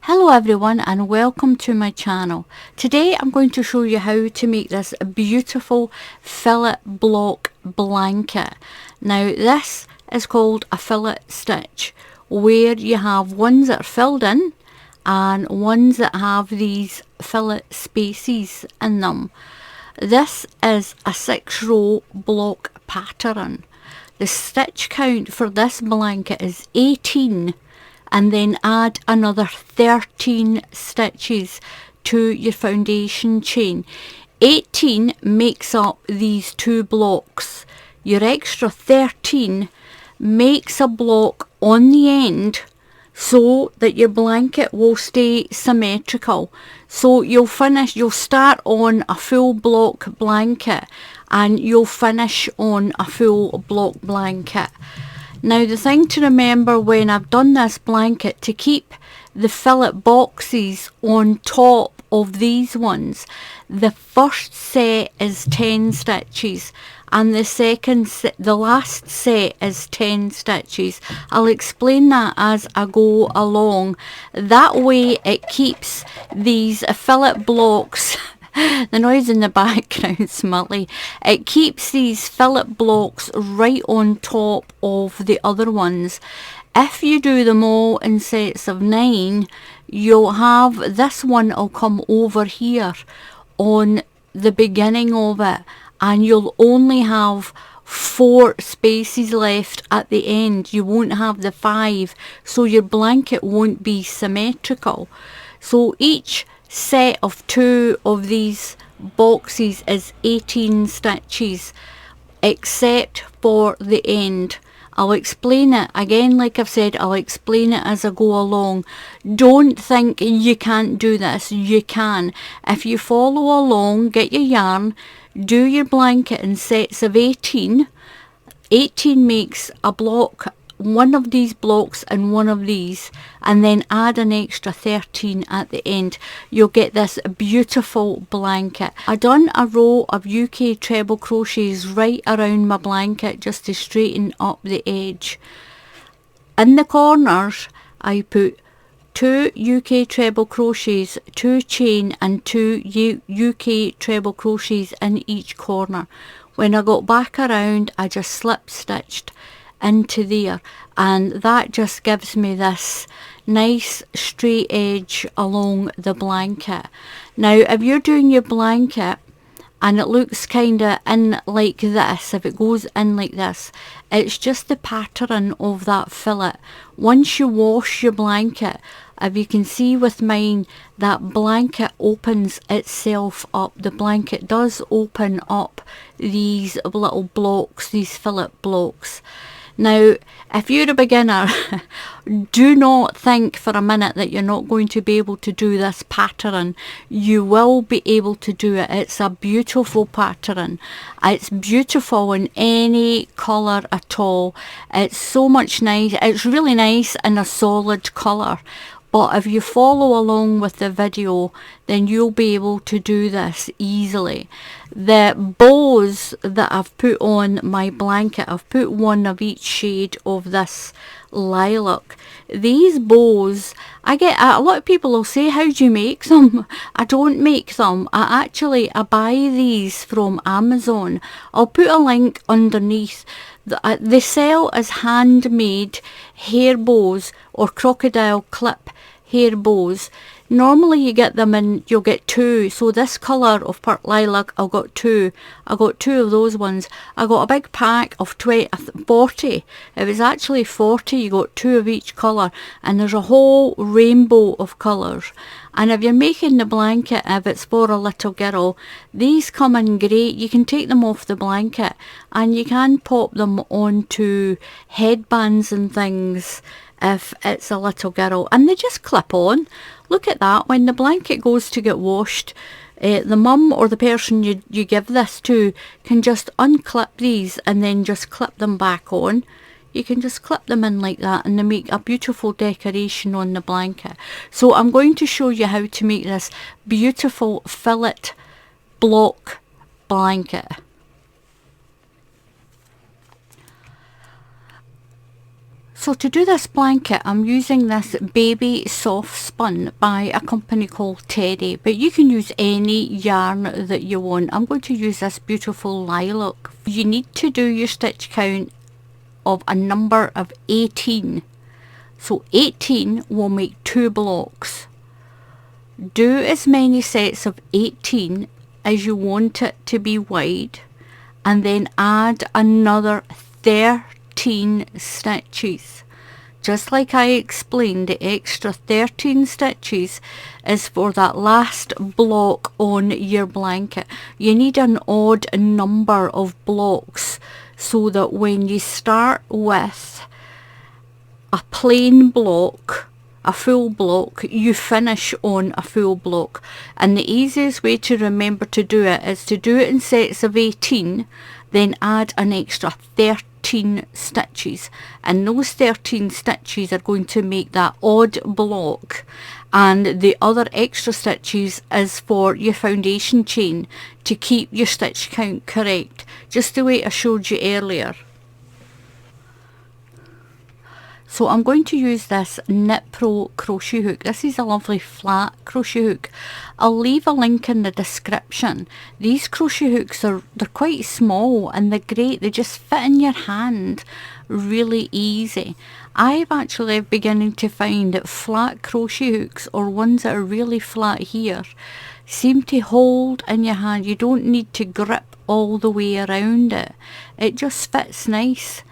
Hello everyone and welcome to my channel. Today I'm going to show you how to make this beautiful fillet block blanket. Now this is called a fillet stitch, where you have ones that are filled in and ones that have these fillet spaces in them. This is a 6-row block pattern. The stitch count for this blanket is 18, and then add another 13 stitches to your foundation chain. 18 makes up these two blocks. Your extra 13 makes a block on the end so that your blanket will stay symmetrical. So you'll start on a full block blanket and you'll finish on a full block blanket. Now the thing to remember when I've done this blanket, to keep the fillet boxes on top of these ones, the first set is 10 stitches and the last set is 10 stitches. I'll explain that as I go along. That way it keeps these fillet blocks the noise in the background, Smutly. It keeps these fillet blocks right on top of the other ones. If you do them all in sets of 9, you'll have this one will come over here on the beginning of it, and you'll only have 4 spaces left at the end. You won't have the 5, so your blanket won't be symmetrical. So each set of 2 of these boxes is 18 stitches, except for the end. I'll explain it again, like I've said, I'll explain it as I go along. Don't think you can't do this. You can. If you follow along, get your yarn, do your blanket in sets of 18. 18 makes a block, one of these blocks and one of these, and then add an extra 13 at the end. You'll get this beautiful blanket. I done a row of UK treble crochets right around my blanket just to straighten up the edge. In the corners I put 2 UK treble crochets, 2 chain and 2 UK treble crochets in each corner. When I got back around, I just slip stitched into there, and that just gives me this nice straight edge along the blanket. Now if you're doing your blanket and it looks kinda in like this, if it goes in like this, it's just the pattern of that fillet. Once you wash your blanket, if you can see with mine, that blanket opens itself up. The blanket does open up these little blocks, these fillet blocks. Now, if you're a beginner, do not think for a minute that you're not going to be able to do this pattern. You will be able to do it. It's a beautiful pattern. It's beautiful in any colour at all. It's so much nice. It's really nice in a solid colour. But if you follow along with the video, then you'll be able to do this easily. The bows that I've put on my blanket, I've put one of each shade of this lilac. These bows, I get a lot of people will say, how do you make them? I don't make them. I buy these from Amazon. I'll put a link underneath. They sell as handmade hair bows or crocodile clip hair bows. Normally you get them in, you'll get 2. So this colour of purple lilac, I got 2. I got 2 of those ones. I got a big pack of 40. It was actually 40. You got 2 of each colour, and there's a whole rainbow of colours. And if you're making the blanket, if it's for a little girl, these come in great. You can take them off the blanket and you can pop them onto headbands and things if it's a little girl, and they just clip on. Look at that. When the blanket goes to get washed, the mum or the person you give this to can just unclip these and then just clip them back on. You can just clip them in like that and they make a beautiful decoration on the blanket. So I'm going to show you how to make this beautiful fillet block blanket. So to do this blanket, I'm using this baby soft spun by a company called Teddy, but you can use any yarn that you want. I'm going to use this beautiful lilac. You need to do your stitch count of a number of 18. So 18 will make 2 blocks. Do as many sets of 18 as you want it to be wide, and then add another 13 stitches. Just like I explained, the extra 13 stitches is for that last block on your blanket. You need an odd number of blocks so that when you start with a plain block, a full block, you finish on a full block. And the easiest way to remember to do it is to do it in sets of 18, then add an extra 13 stitches, and those 13 stitches are going to make that odd block, and the other extra stitches is for your foundation chain to keep your stitch count correct, just the way I showed you earlier. So I'm going to use this Knit Pro crochet hook. This is a lovely flat crochet hook. I'll leave a link in the description. These crochet hooks they're quite small and they're great. They just fit in your hand really easy. I'm actually beginning to find that flat crochet hooks, or ones that are really flat here, seem to hold in your hand. You don't need to grip all the way around it. It just fits nice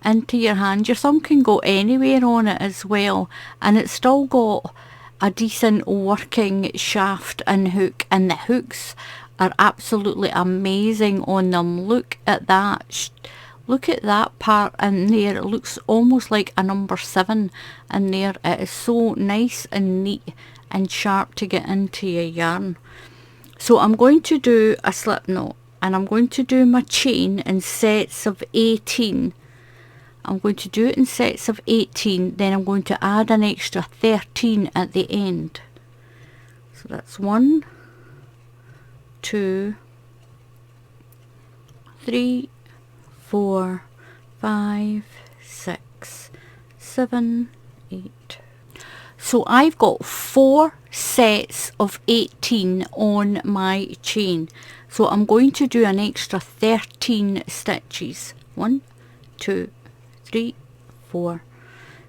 into your hand. Your thumb can go anywhere on it as well, and it's still got a decent working shaft and hook, and the hooks are absolutely amazing on them. Look at that. Look at that part in there. It looks almost like a number 7 in there. It is so nice and neat and sharp to get into your yarn. So I'm going to do a slip knot, and I'm going to do my chain in sets of 18. I'm going to do it in sets of 18, then I'm going to add an extra 13 at the end. So that's 1, 2, 3, 4, 5, 6, 7, 8. So I've got 4 sets of 18 on my chain. So I'm going to do an extra 13 stitches. 1, 2, 3, 4,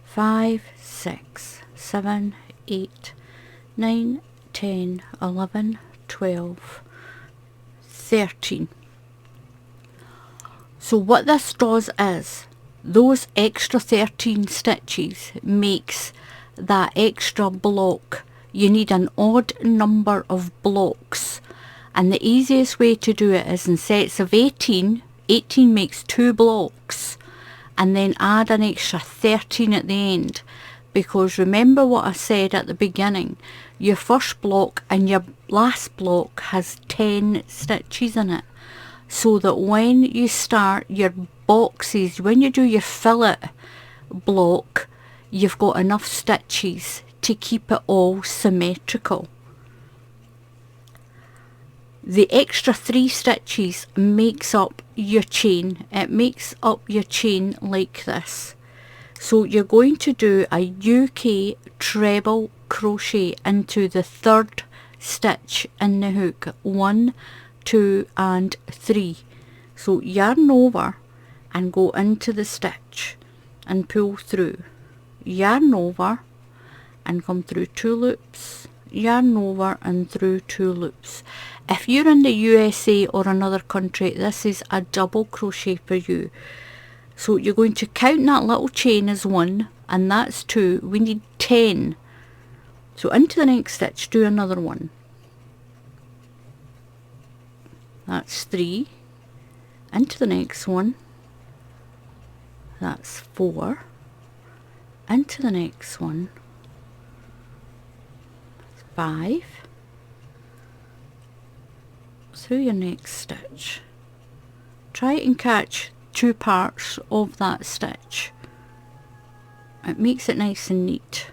5, 6, 7, 8, 9, 10, 11, 12, 13. So what this does is, those extra 13 stitches makes that extra block. You need an odd number of blocks, and the easiest way to do it is in sets of 18. 18 makes 2 blocks, and then add an extra 13 at the end, because remember what I said at the beginning, your first block and your last block has 10 stitches in it, so that when you start your boxes, when you do your fillet block, you've got enough stitches to keep it all symmetrical. The extra 3 stitches makes up your chain. It makes up your chain like this. So you're going to do a UK treble crochet into the 3rd stitch in the hook. 1, 2 and 3. So yarn over and go into the stitch and pull through. Yarn over and come through 2 loops. Yarn over and through 2 loops. If you're in the USA or another country, this is a double crochet for you. So you're going to count that little chain as 1, and that's 2. We need 10. So into the next stitch, do another 1. That's 3. Into the next one, that's 4. Into the next one, 5, through your next stitch. Try and catch 2 parts of that stitch. It makes it nice and neat.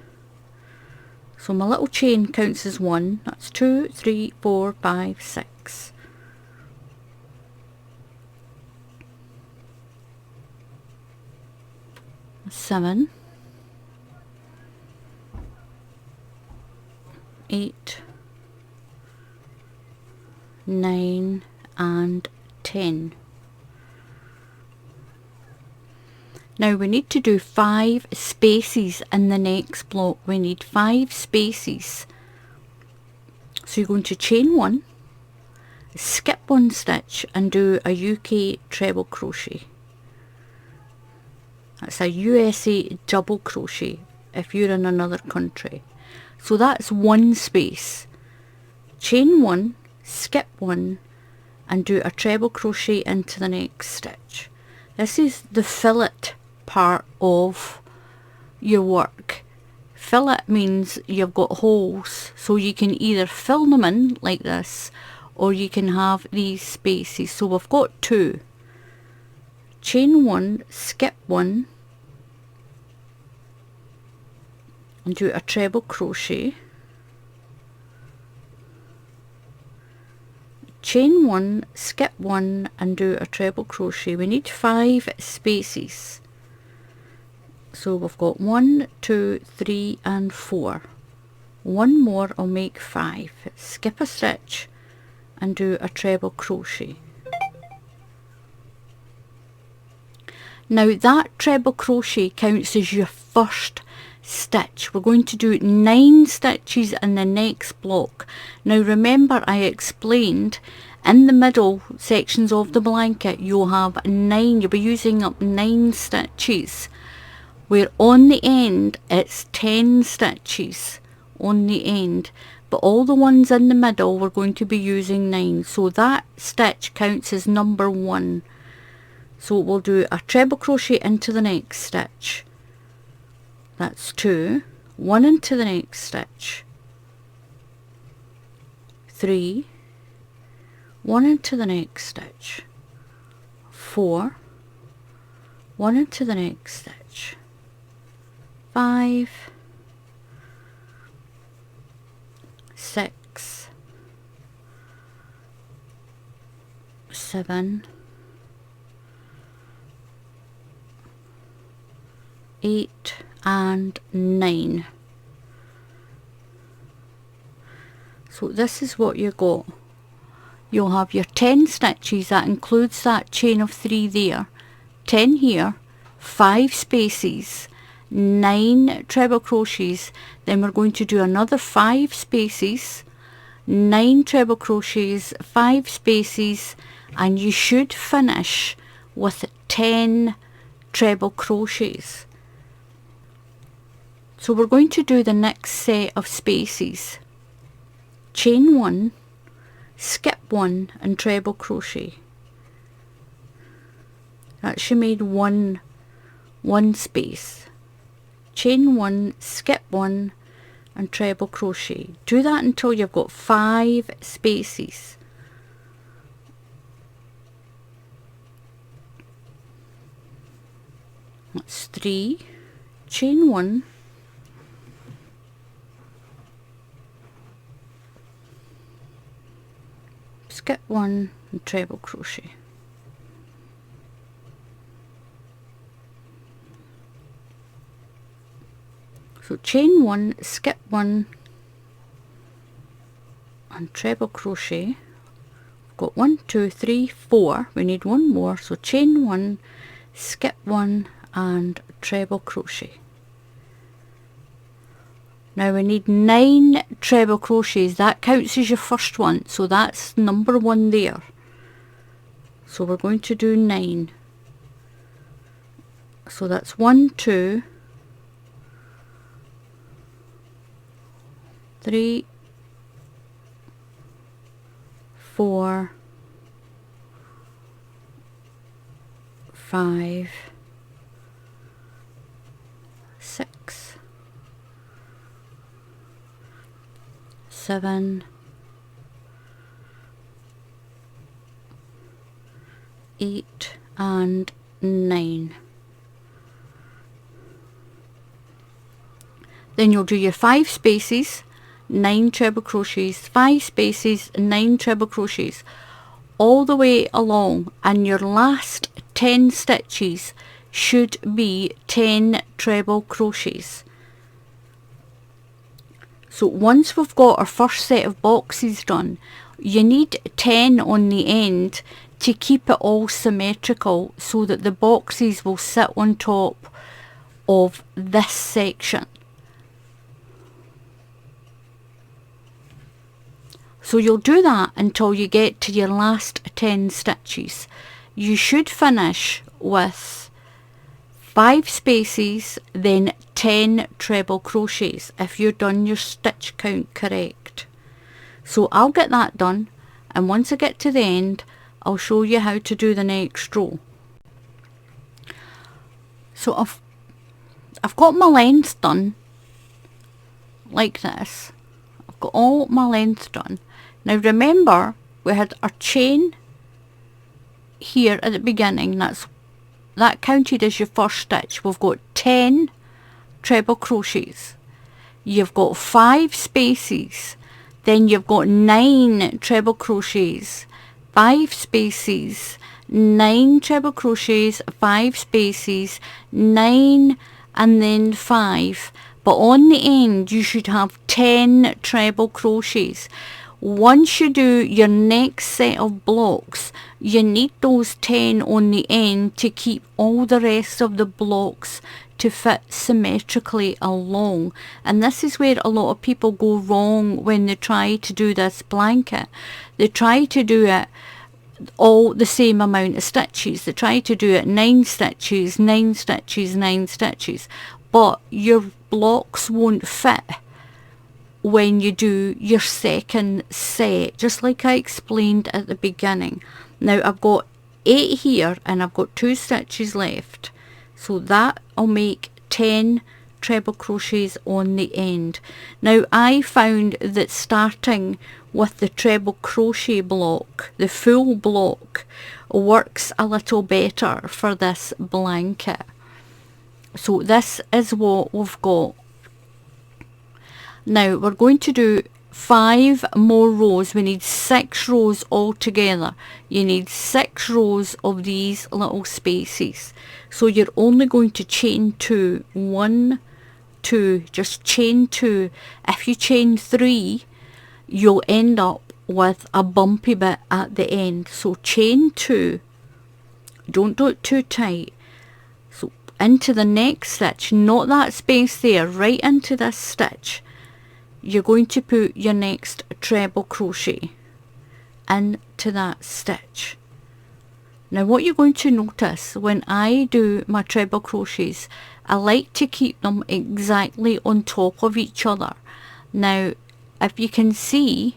So my little chain counts as 1. That's 2, 3, 4, 5, 6. 7, 8, 9 and 10. Now we need to do 5 spaces in the next block. We need 5 spaces. So you're going to chain 1, skip 1 stitch and do a UK treble crochet. That's a USA double crochet if you're in another country. So that's 1 space. Chain 1, skip 1 and do a treble crochet into the next stitch. This is the fillet part of your work. Fillet means you've got holes, so you can either fill them in like this or you can have these spaces. So we've got 2. Chain 1, skip 1 and do a treble crochet. Chain 1, skip 1 and do a treble crochet. We need 5 spaces. So we've got 1, 2, 3 and 4. One more will make 5. Skip a stitch and do a treble crochet. Now that treble crochet counts as your first stitch. We're going to do 9 stitches in the next block. Now remember, I explained in the middle sections of the blanket you'll have 9, you'll be using up 9 stitches, where on the end it's 10 stitches on the end, but all the ones in the middle we're going to be using 9, so that stitch counts as number 1. So we'll do a treble crochet into the next stitch. That's 2, 1 into the next stitch, 3, 1 into the next stitch, 4, 1 into the next stitch, 5, 6, 7, 8 and 9. So this is what you got. You'll have your 10 stitches, that includes that chain of 3 there, 10 here, 5 spaces, 9 treble crochets, then we're going to do another 5 spaces, 9 treble crochets, 5 spaces, and you should finish with 10 treble crochets. So we're going to do the next set of spaces. Chain 1, skip 1 and treble crochet. That's you made one space. Chain 1, skip 1 and treble crochet. Do that until you've got 5 spaces. That's 3, chain 1, skip 1 and treble crochet. So chain 1, skip 1 and treble crochet. We've got 1, 2, 3, 4. We need one more. So chain 1, skip 1 and treble crochet. Now we need 9 treble crochets. That counts as your first one, so that's number 1 there. So we're going to do 9. So that's 1, 2, 3, 4, 5, 6, 7, 8 and 9. Then you'll do your 5 spaces, 9 treble crochets, 5 spaces, 9 treble crochets all the way along, and your last 10 stitches should be 10 treble crochets. So once we've got our first set of boxes done, you need 10 on the end to keep it all symmetrical so that the boxes will sit on top of this section. So you'll do that until you get to your last 10 stitches. You should finish with 5 spaces, then 10 treble crochets if you've done your stitch count correct. So I'll get that done, and once I get to the end I'll show you how to do the next row. So I've got my length done like this. I've got all my length done. Now remember, we had our chain here at the beginning, that counted as your first stitch. We've got 10 treble crochets, you've got 5 spaces, then you've got 9 treble crochets, 5 spaces, 9 treble crochets, 5 spaces, 9, and then 5. But on the end you should have 10 treble crochets. Once you do your next set of blocks, you need those 10 on the end to keep all the rest of the blocks to fit symmetrically along. And this is where a lot of people go wrong when they try to do this blanket. They try to do it all the same amount of stitches. They try to do it 9 stitches, 9 stitches, 9 stitches, but your blocks won't fit when you do your second set, just like I explained at the beginning. Now I've got 8 here and I've got 2 stitches left, so that will make 10 treble crochets on the end. Now I found that starting with the treble crochet block, the full block, works a little better for this blanket. So this is what we've got. Now we're going to do 5 more rows. We need 6 rows altogether. You need 6 rows of these little spaces. So you're only going to chain 2. 1, 2, just chain 2. If you chain 3, you'll end up with a bumpy bit at the end. So chain 2. Don't do it too tight. So into the next stitch, not that space there, right into this stitch, you're going to put your next treble crochet into that stitch. Now what you're going to notice when I do my treble crochets, I like to keep them exactly on top of each other. Now if you can see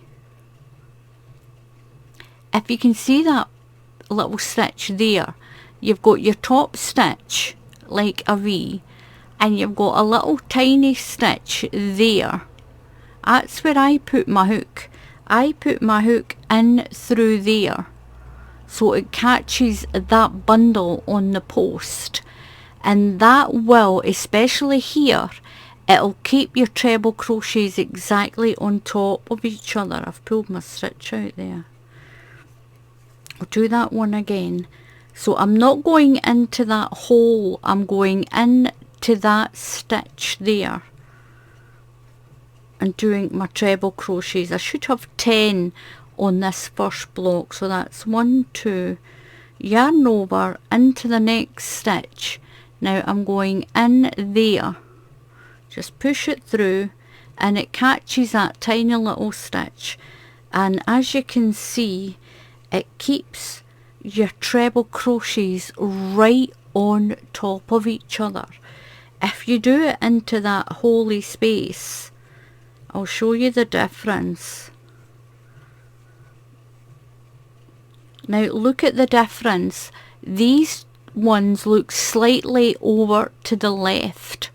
that little stitch there, you've got your top stitch like a V, and you've got a little tiny stitch there. That's where I put my hook. I put my hook in through there so it catches that bundle on the post, and that will, especially here, it'll keep your treble crochets exactly on top of each other. I've pulled my stitch out there. I'll do that one again. So I'm not going into that hole, I'm going into that stitch there and doing my treble crochets. I should have 10 on this first block, so that's 1, 2, yarn over into the next stitch. Now I'm going in there, just push it through and it catches that tiny little stitch, and as you can see, it keeps your treble crochets right on top of each other. If you do it into that holy space, I'll show you the difference. Now look at the difference. These ones look slightly over to the left.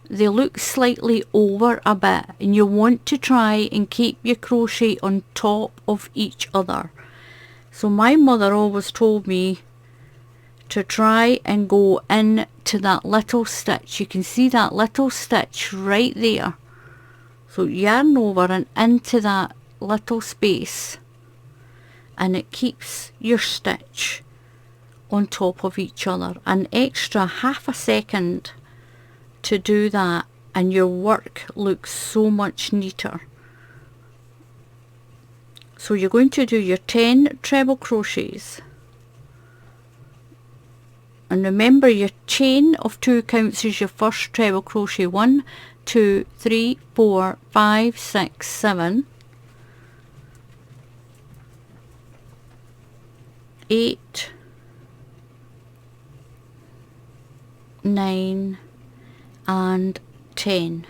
They look slightly over a bit, and you want to try and keep your crochet on top of each other. So my mother always told me to try and go into that little stitch. You can see that little stitch right there. So yarn over and into that little space, and it keeps your stitch on top of each other, an extra half a second to do that, and your work looks so much neater. So you're going to do your 10 treble crochets, and remember your chain of 2 counts as your first treble crochet. 1, 2, 3, 4, 5, 6, 7, 8, 9 and 10.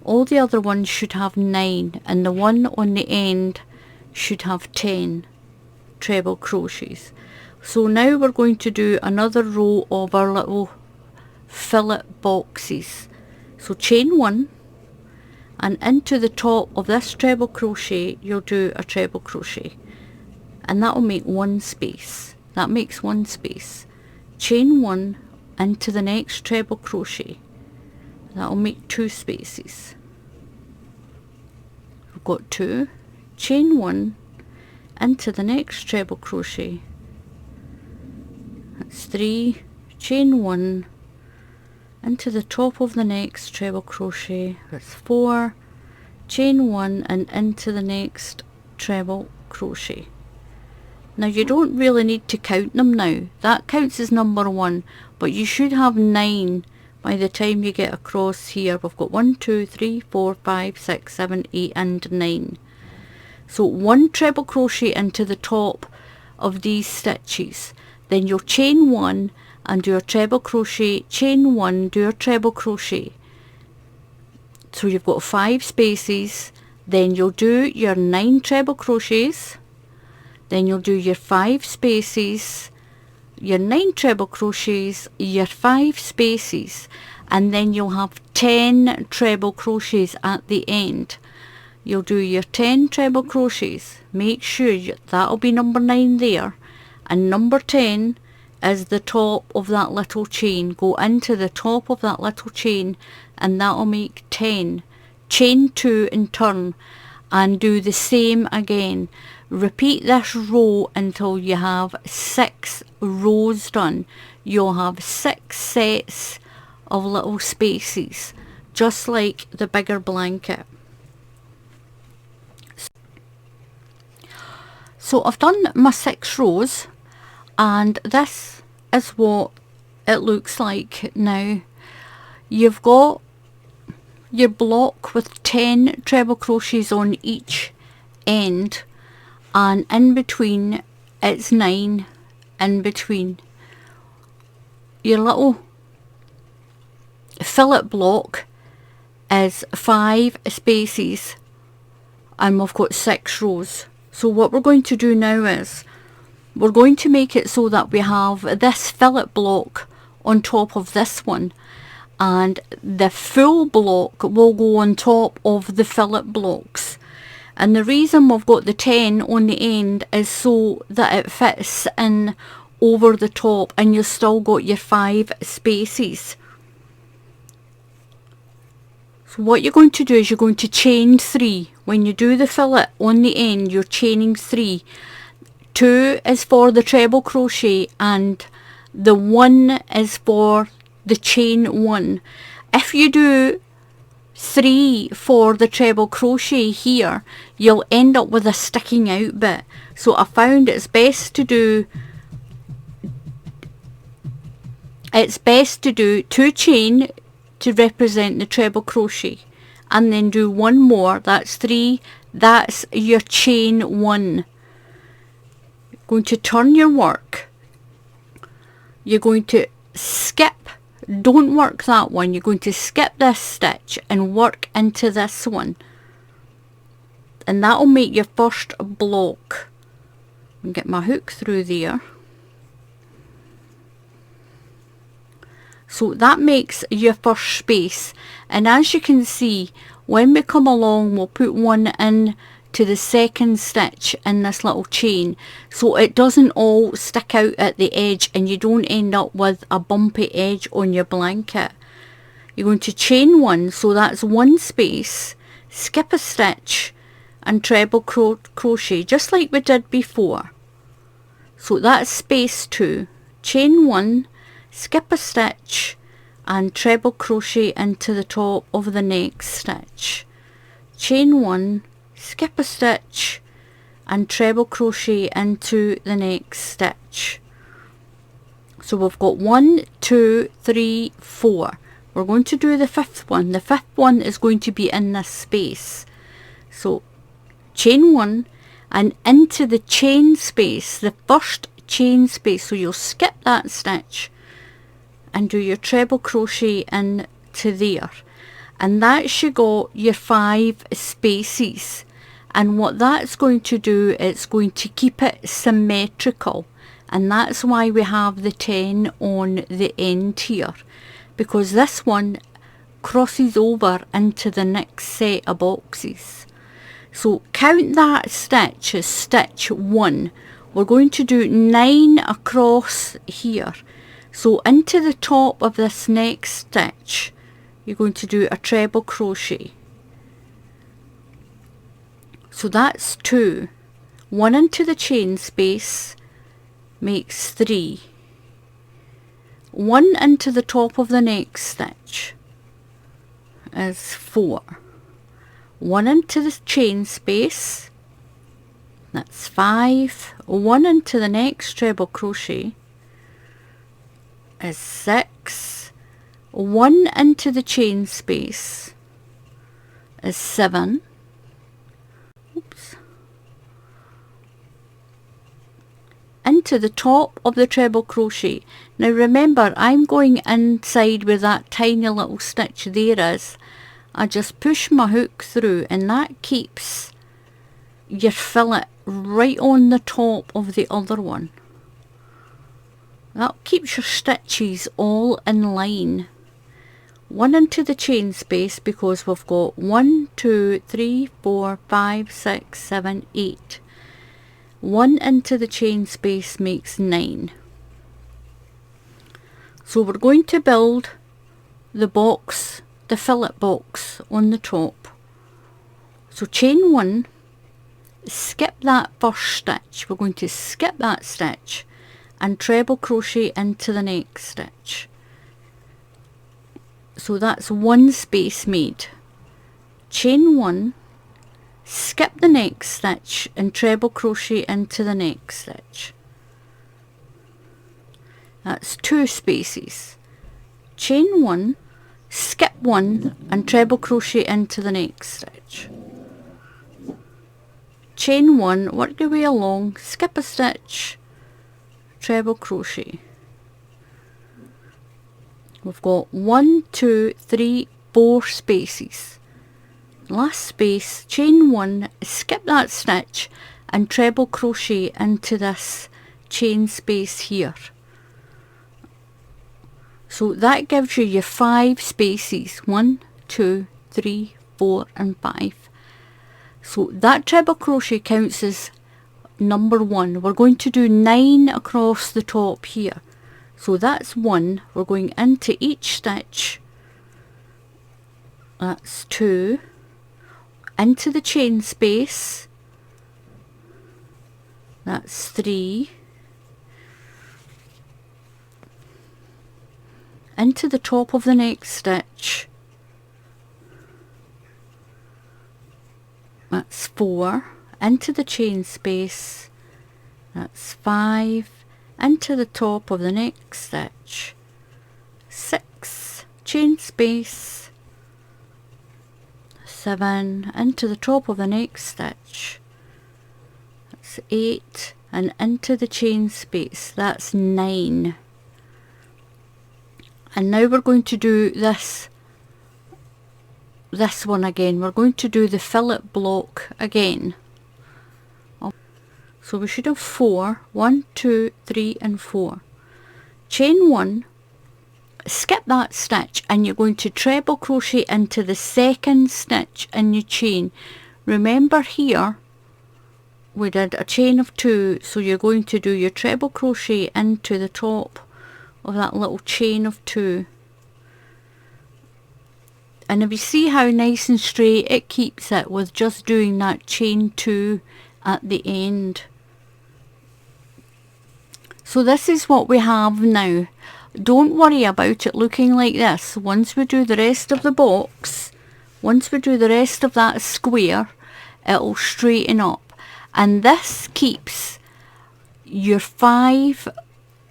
All the other ones should have 9, and the one on the end should have 10 treble crochets. So now we're going to do another row of our little fillet boxes. So chain 1, and into the top of this treble crochet you'll do a treble crochet, and that will make 1 space. That makes 1 space. Chain 1 into the next treble crochet, that will make 2 spaces. We've got 2. Chain 1 into the next treble crochet, that's 3. Chain 1 into the top of the next treble crochet, that's 4. Chain 1 and into the next treble crochet. Now you don't really need to count them now, that counts as number 1, but you should have 9 by the time you get across here. We've got 1, 2, 3, 4, 5, 6, 7, 8 and 9. So 1 treble crochet into the top of these stitches, then you'll chain 1 and do a treble crochet, chain 1, do a treble crochet. So you've got 5 spaces, then you'll do your 9 treble crochets, then you'll do your 5 spaces, your 9 treble crochets, your 5 spaces, and then you'll have 10 treble crochets at the end. You'll do your 10 treble crochets, make sure that'll be number 9 there, and number 10 is the top of that little chain. Go into the top of that little chain, and that'll make 10. Chain 2 in turn, and do the same again. Repeat this row until you have 6 rows done. You'll have 6 sets of little spaces, just like the bigger blanket. So I've done my 6 rows, and this is what it looks like now. You've got your block with 10 treble crochets on each end, and in between it's 9 in between. Your little fillet block is 5 spaces, and we've got 6 rows. So what we're going to do now is we're going to make it so that we have this fillet block on top of this one, and the full block will go on top of the fillet blocks. And the reason we've got the 10 on the end is so that it fits in over the top, and you've still got your 5 spaces. So what you're going to do is you're going to chain 3. When you do the fillet on the end, you're chaining 3. 2 is for the treble crochet, and the 1 is for the chain 1. If you do 3 for the treble crochet here, you'll end up with a sticking out bit. So I found it's best to do 2 chain to represent the treble crochet, and then do 1 more, that's 3, that's your chain 1. You're going to turn your work, you're going to skip, don't work that one, you're going to skip this stitch and work into this one, and that will make your first block. I'll get my hook through there. So that makes your first space, and as you can see, when we come along we'll put 1 in to the second stitch in this little chain, so it doesn't all stick out at the edge and you don't end up with a bumpy edge on your blanket. You're going to chain 1, so that's 1 space, skip a stitch and treble crochet just like we did before. So that's space 2. Chain 1, skip a stitch and treble crochet into the top of the next stitch. Chain 1, skip a stitch and treble crochet into the next stitch. So we've got 1, 2, 3, 4. We're going to do the fifth one. The fifth one is going to be in this space. So chain 1 and into the chain space, the first chain space. So you'll skip that stitch and do your treble crochet into there. And that's you got your 5 spaces. And what that's going to do, it's going to keep it symmetrical. And that's why we have the 10 on the end here, because this one crosses over into the next set of boxes. So count that stitch as stitch 1. We're going to do 9 across here. So into the top of this next stitch, you're going to do a treble crochet. So that's 2. 1 into the chain space makes 3. 1 into the top of the next stitch is 4. 1 into the chain space, that's 5. 1 into the next treble crochet is 6. 1 into the chain space is 7. Oops. Into the top of the treble crochet. Now remember, I'm going inside where that tiny little stitch there is. I just push my hook through and that keeps your fillet right on the top of the other one. That keeps your stitches all in line. 1 into the chain space, because we've got 1, 2, 3, 4, 5, 6, 7, 8. 1 into the chain space makes 9. So we're going to build the box, the fillet box on the top. So chain 1, skip that first stitch. We're going to skip that stitch and treble crochet into the next stitch. So that's 1 space made. Chain 1, skip the next stitch and treble crochet into the next stitch. That's 2 spaces. Chain 1, skip 1 and treble crochet into the next stitch. Chain 1, work your way along, skip a stitch, treble crochet. We've got 1, 2, 3, 4 spaces. Last space, chain 1, skip that stitch and treble crochet into this chain space here. So that gives you your 5 spaces, 1, 2, 3, 4 and 5. So that treble crochet counts as number 1. We're going to do 9 across the top here. So that's 1. We're going into each stitch. That's 2. Into the chain space. That's 3. Into the top of the next stitch. That's 4. Into the chain space. That's 5. Into the top of the next stitch. 6. Chain space. 7. Into the top of the next stitch. That's 8. And into the chain space. That's 9. And now we're going to do this one again. We're going to do the fillet block again. So we should have 4. 1, 2, 3 and 4. Chain 1, skip that stitch and you're going to treble crochet into the second stitch in your chain. Remember here we did a chain of 2, so you're going to do your treble crochet into the top of that little chain of 2. And if you see how nice and straight it keeps it with just doing that chain 2 at the end. So this is what we have now. Don't worry about it looking like this. Once we do the rest of the box, once we do the rest of that square, it'll straighten up. And this keeps your 5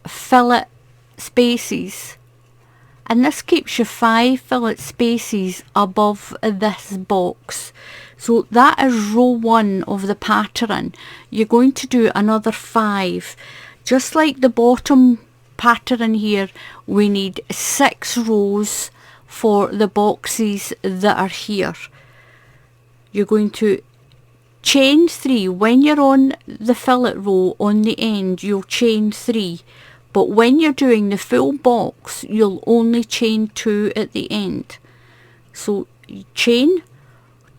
fillet spaces, and this keeps your 5 fillet spaces above this box. So that is row 1 of the pattern. You're going to do another 5. Just like the bottom pattern here, we need 6 rows for the boxes that are here. You're going to chain 3. When you're on the fillet row on the end, you'll chain 3. But when you're doing the full box, you'll only chain 2 at the end. So chain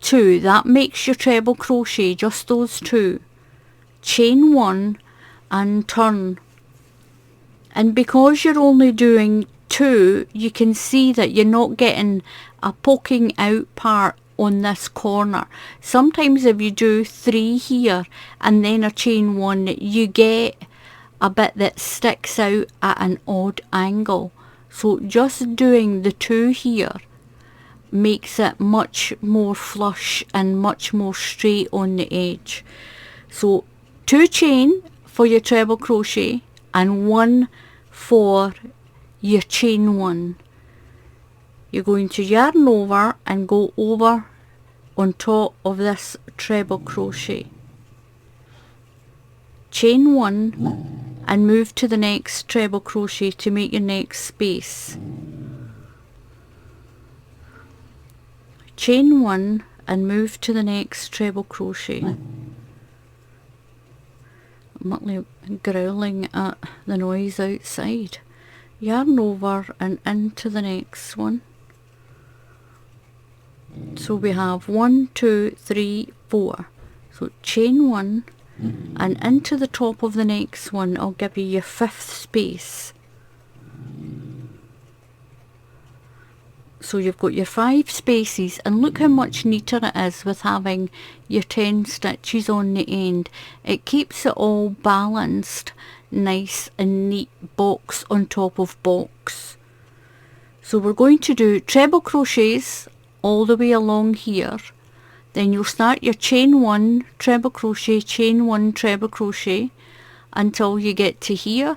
2, that makes your treble crochet, just those 2. Chain 1 and turn. And because you're only doing 2, you can see that you're not getting a poking out part on this corner. Sometimes if you do 3 here and then a chain 1, you get a bit that sticks out at an odd angle. So just doing the 2 here makes it much more flush and much more straight on the edge. So 2 chain for your treble crochet and 1 for your chain 1. You're going to yarn over and go over on top of this treble crochet. Chain 1 and move to the next treble crochet to make your next space. Chain 1 and move to the next treble crochet. I'm actually growling at the noise outside. Yarn over and into the next one. So we have 1, 2, 3, 4. So chain 1 and into the top of the next one. I'll give you your 5th space. So you've got your 5 spaces, and look how much neater it is with having your 10 stitches on the end. It keeps it all balanced, nice and neat, box on top of box. So we're going to do treble crochets all the way along here. Then you'll start your chain 1, treble crochet, chain 1, treble crochet until you get to here.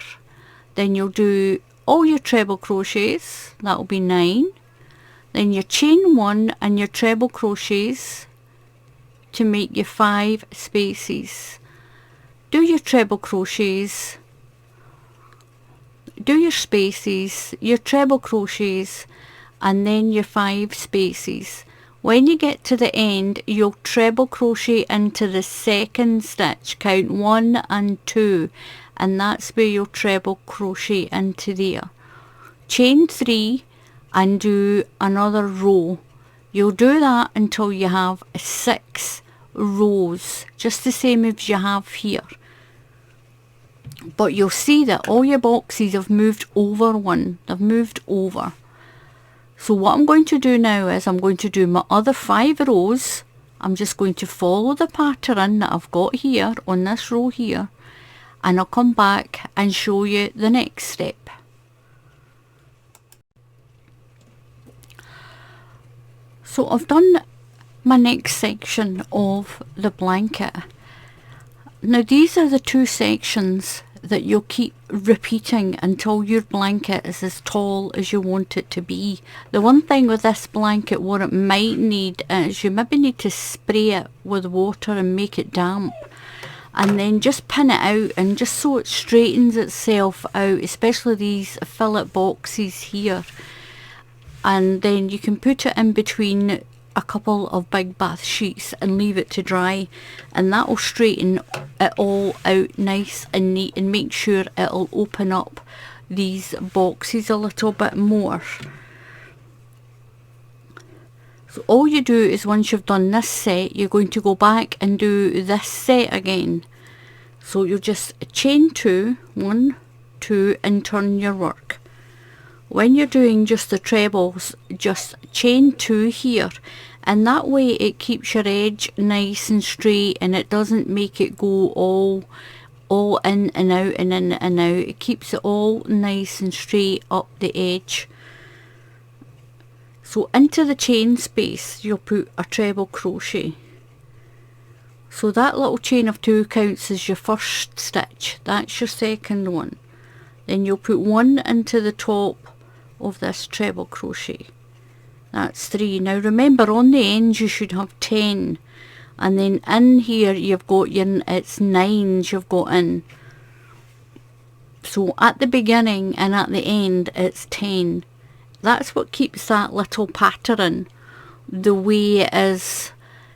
Then you'll do all your treble crochets, that'll be 9. Then your chain 1 and your treble crochets to make your 5 spaces. Do your treble crochets, do your spaces, your treble crochets, and then your 5 spaces. When you get to the end, you'll treble crochet into the 2nd stitch, count 1 and 2, and that's where you'll treble crochet into there. Chain 3 and do another row. You'll do that until you have 6 rows, just the same as you have here. But you'll see that all your boxes have moved over one, they've moved over. So what I'm going to do now is I'm going to do my other 5 rows. I'm just going to follow the pattern that I've got here on this row here, and I'll come back and show you the next step. So I've done my next section of the blanket. Now these are the 2 sections that you'll keep repeating until your blanket is as tall as you want it to be. The one thing with this blanket, what it might need is you maybe need to spray it with water and make it damp, and then just pin it out, and just so it straightens itself out, especially these fillet boxes here. And then you can put it in between a couple of big bath sheets and leave it to dry, and that will straighten it all out nice and neat and make sure it'll open up these boxes a little bit more. So all you do is, once you've done this set, you're going to go back and do this set again. So you'll just chain 2, 1, 2, and turn your work. When you're doing just the trebles, just chain 2 here, and that way it keeps your edge nice and straight and it doesn't make it go all all in and out and in and out. It keeps it all nice and straight up the edge. So into the chain space you'll put a treble crochet. So that little chain of 2 counts as your first stitch. That's your second one. Then you'll put 1 into the top of this treble crochet. That's 3. Now remember, on the ends you should have 10, and then in here you've got your, it's 9s you've got in. So at the beginning and at the end it's 10. That's what keeps that little pattern the way it is,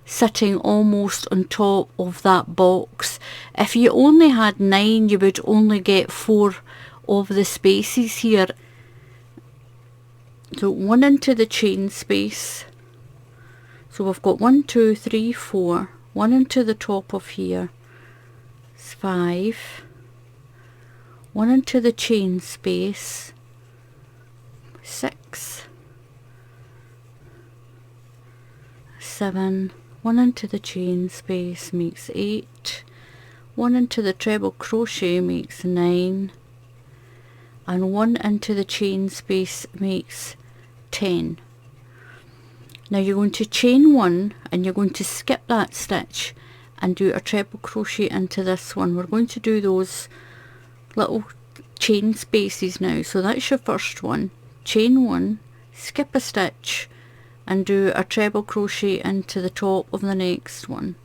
sitting almost on top of that box. If you only had 9, you would only get 4 of the spaces here. So 1 into the chain space. So we've got 1, 2, 3, 4. 1 into the top of here. It's 5. 1 into the chain space. 6. 7. 1 into the chain space makes 8. 1 into the treble crochet makes 9. And 1 into the chain space makes 10. Now you're going to chain 1 and you're going to skip that stitch and do a treble crochet into this one. We're going to do those little chain spaces now. So that's your first one. Chain 1, skip a stitch and do a treble crochet into the top of the next one.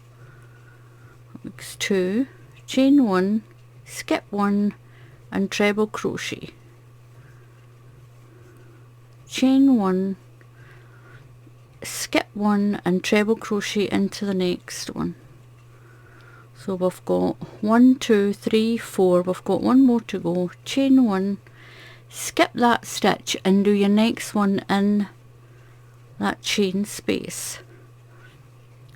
Makes 2. Chain 1, skip 1 and treble crochet. Chain 1, skip 1 and treble crochet into the next one. So we've got 1, 2, 3, 4. We've got 1 more to go. Chain 1, skip that stitch and do your next one in that chain space,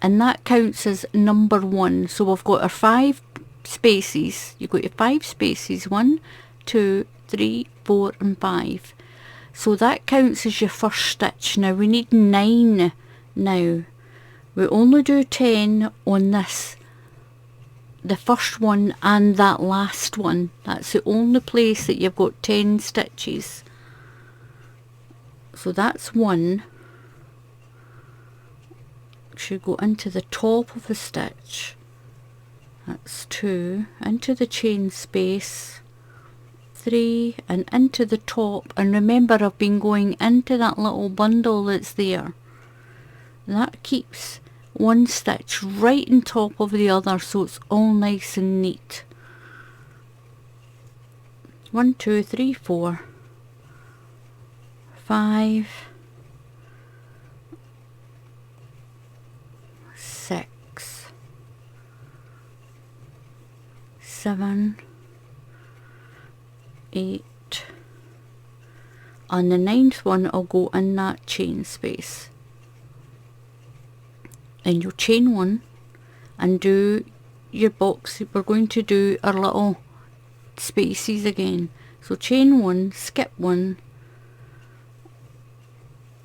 and that counts as number 1. So we've got our 5 spaces. You've got your 5 spaces, 1, 2, 3, 4 and 5. So that counts as your first stitch. Now we need 9 now. We only do 10 on this, the first one and that last one. That's the only place that you've got 10 stitches. So that's 1. Should go into the top of the stitch. That's 2. Into the chain space. 3 and into the top, and remember I've been going into that little bundle that's there. That keeps one stitch right on top of the other, so it's all nice and neat. 1, 2, 3, 4, 5, 6, 7, 8, and the 9th one I'll go in that chain space. Then you'll chain 1 and do your box. We're going to do our little spaces again. So chain 1, skip 1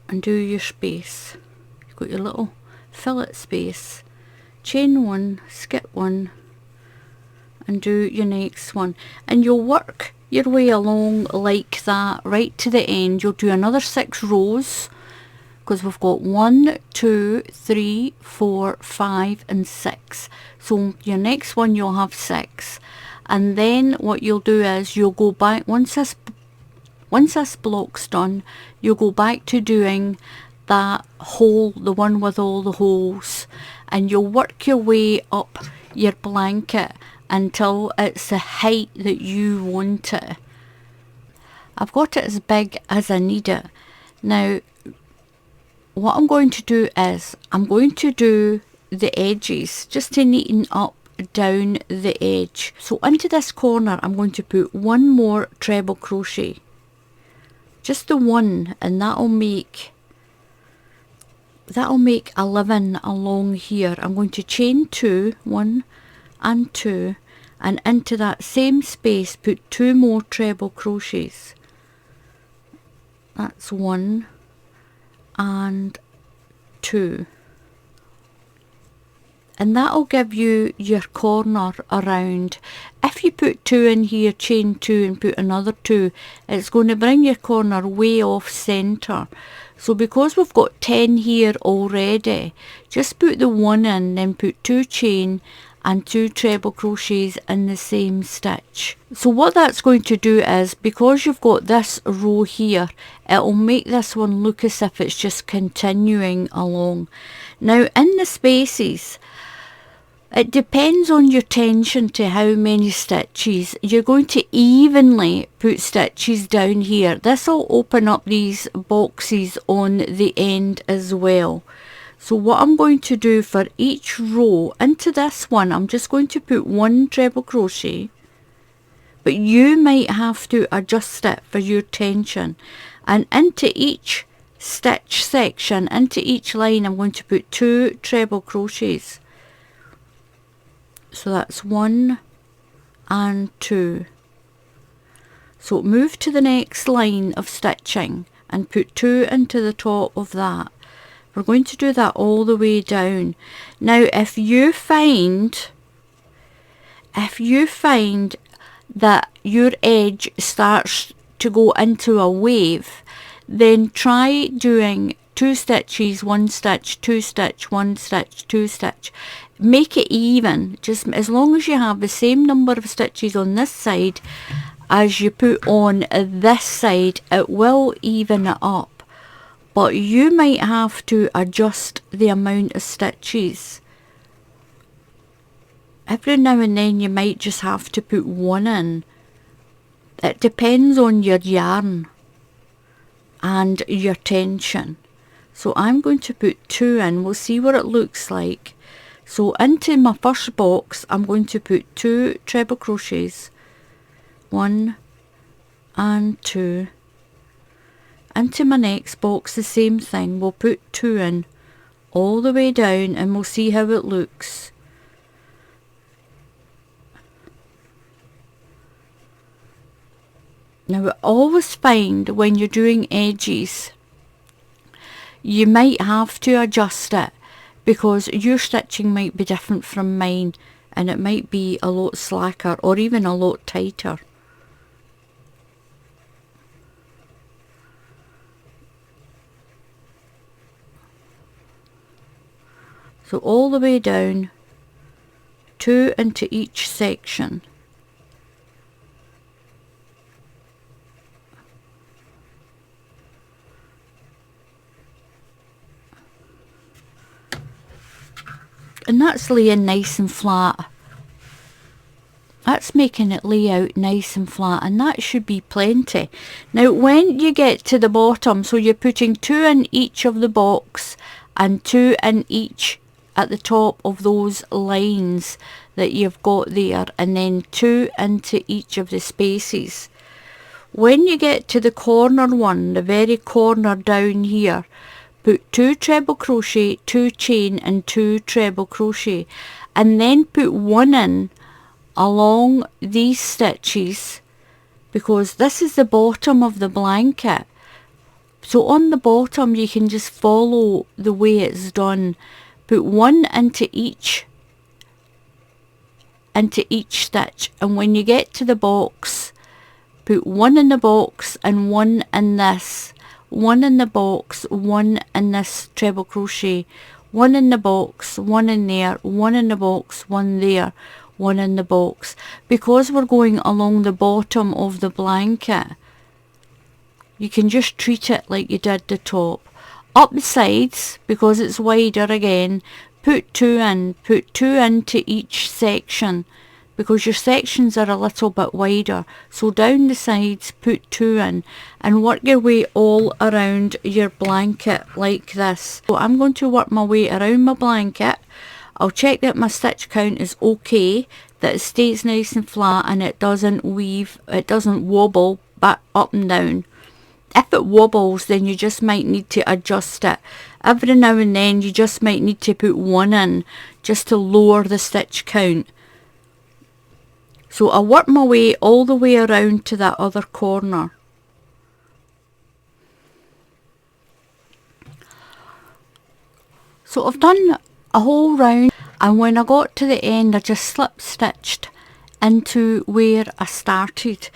and do your space. You've got your little fillet space. Chain 1, skip 1 and do your next one, and you'll work your way along like that right to the end. You'll do another 6 rows, because we've got 1, 2, 3, 4, 5 and 6. So your next one you'll have 6, and then what you'll do is you'll go back, once this block's done, you'll go back to doing that hole, the one with all the holes, and you'll work your way up your blanket until it's the height that you want it. I've got it as big as I need it. Now what I'm going to do is I'm going to do the edges just to neaten up down the edge. So into this corner I'm going to put 1 more treble crochet, just the 1, and that'll make 11 along here. I'm going to chain 2, 1 and 2, and into that same space put 2 more treble crochets. That's 1 and 2, and that'll give you your corner around. If you put 2 in here, chain 2 and put another 2, it's going to bring your corner way off centre. So because we've got 10 here already, just put the 1 in, then put 2 chain and 2 treble crochets in the same stitch. So what that's going to do is, because you've got this row here, it'll make this one look as if it's just continuing along. Now in the spaces, it depends on your tension to how many stitches. You're going to evenly put stitches down here. This will open up these boxes on the end as well. So what I'm going to do for each row, into this one, I'm just going to put 1 treble crochet. But you might have to adjust it for your tension. And into each stitch section, into each line, I'm going to put 2 treble crochets. So that's 1 and 2. So move to the next line of stitching and put 2 into the top of that. We're going to do that all the way down. Now if you find that your edge starts to go into a wave, then try doing 2 stitches, 1 stitch, 2 stitch, 1 stitch, 2 stitch. Make it even, just as long as you have the same number of stitches on this side as you put on this side, it will even it up. But you might have to adjust the amount of stitches. Every now and then you might just have to put 1 in. It depends on your yarn and your tension. So I'm going to put 2 in. We'll see what it looks like. So into my first box, I'm going to put 2 treble crochets, 1 and 2. Into my next box, the same thing, we'll put 2 in all the way down and we'll see how it looks. Now always find when you're doing edges, you might have to adjust it, because your stitching might be different from mine and it might be a lot slacker or even a lot tighter. So all the way down, 2 into each section. And that's laying nice and flat. That's making it lay out nice and flat, and that should be plenty. Now when you get to the bottom, so you're putting 2 in each of the box and 2 in each at the top of those lines that you've got there, and then 2 into each of the spaces. When you get to the corner one, the very corner down here, put 2 treble crochet, 2 chain and 2 treble crochet, and then put 1 in along these stitches, because this is the bottom of the blanket. So on the bottom you can just follow the way it's done. Put 1 into each stitch, and when you get to the box, put 1 in the box and 1 in this, 1 in the box, 1 in this treble crochet, 1 in the box, 1 in there, 1 in the box, 1 there, 1 in the box. Because we're going along the bottom of the blanket, you can just treat it like you did the top. Up the sides, because it's wider again, put 2 in, put 2 into each section, because your sections are a little bit wider. So down the sides, put 2 in, and work your way all around your blanket like this. So I'm going to work my way around my blanket. I'll check that my stitch count is okay, that it stays nice and flat and it doesn't weave, it doesn't wobble back up and down. If it wobbles, then you just might need to adjust it. Every now and then you just might need to put 1 in just to lower the stitch count. So I'll work my way all the way around to that other corner. So I've done a whole round. and when I got to the end I just slip stitched into where I started.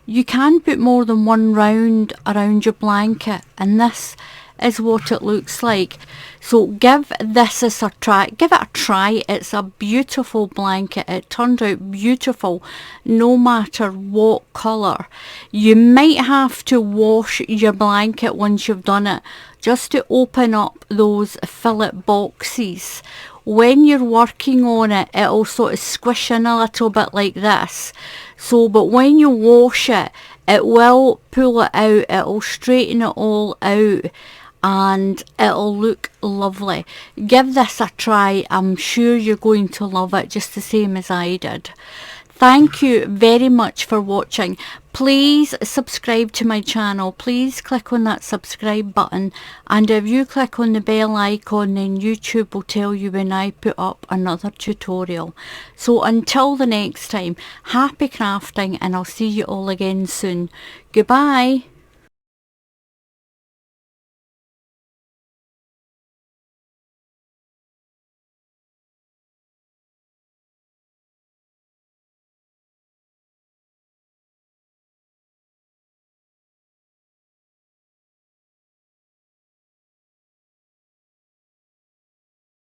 You can put more than one round around your blanket, and this is what it looks like. So give this a try. Give it a try. It's a beautiful blanket. It turned out beautiful no matter what colour. You might have to wash your blanket once you've done it, just to open up those fillet boxes. When you're working on it, it'll sort of squish in a little bit like this. So, but when you wash it, it will pull it out. It'll straighten it all out, and it'll look lovely. Give this a try. I'm sure you're going to love it just the same as I did. Thank you very much for watching. Please subscribe to my channel. Please click on that subscribe button, and if you click on the bell icon, then YouTube will tell you when I put up another tutorial. So until the next time, happy crafting, and I'll see you all again soon. Goodbye.